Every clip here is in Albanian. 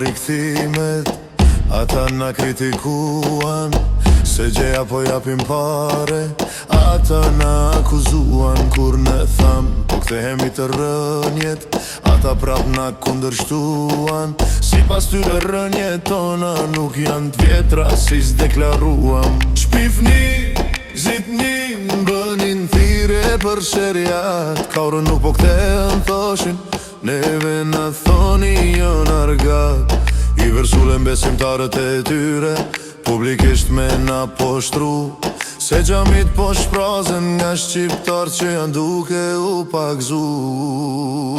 rikthimet, ata na kritikuan se gjeja po japim pare. Ata na akuzuan kur ne tham po kthehemi të rënjet. Ata prap na kundërshtuan, si pas tyre rënjet tona nuk janë t'vjetra si s'deklaruam. Shpifni, zitni, bënin thire për sheriat. Kaurën nuk po kthehen thoshin, neve na thoni jo nargat. I versulen besimtarët e tyre, publikisht me na poshtru, se gjamit po shprazen nga shqiptar që janë duke u pakzu.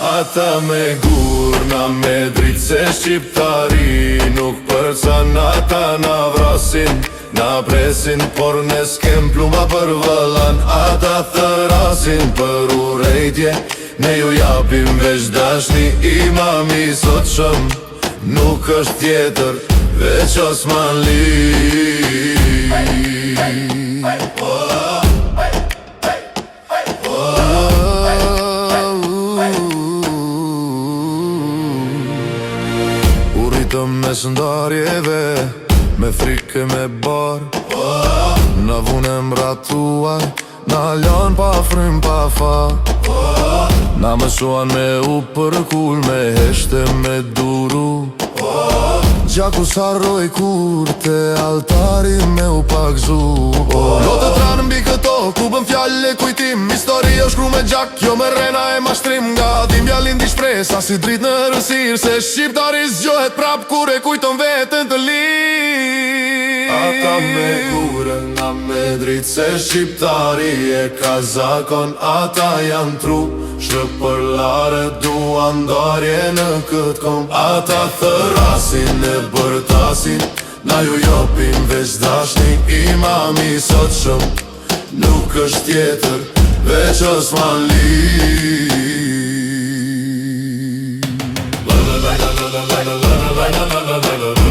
Ata me gurna me dritë se shqiptari nuk përcan. Ata na vrasin, na presin, por ne s'kem pluma për vëllan. Ata thërasin për urejtje, ne ju japim veç dashni. Imami sot shëm nuk është tjetër veç Osmanli. U rritëm mes ndarjeve, me frike me bar. Na vunem ratuaj, na lan pa frym pa fa. Na mësuan me u përkull, me heshte me duru. Gjaku s'harroj kur te altari me u pakzu. Lotët ranë mbi këto, ku bën fjalle kujtim. Histori është shkru me gjak, jo me rena e mashtrim. Nga dhimbja lindi shpresa si drit në rësir, se shqiptari zgjohet prap kur e kujton vetën të lir. Ata me gurën, na me drit, se shqiptari e ka zakon. Ata janë tru, shpërlare duan ndarje në këtë kom. Ata thërasin e bërtasin, na ju jopim veç dashni. Imami sot shëm nuk është tjetër veç Osmanli. La la la la la la la la la la la la la la.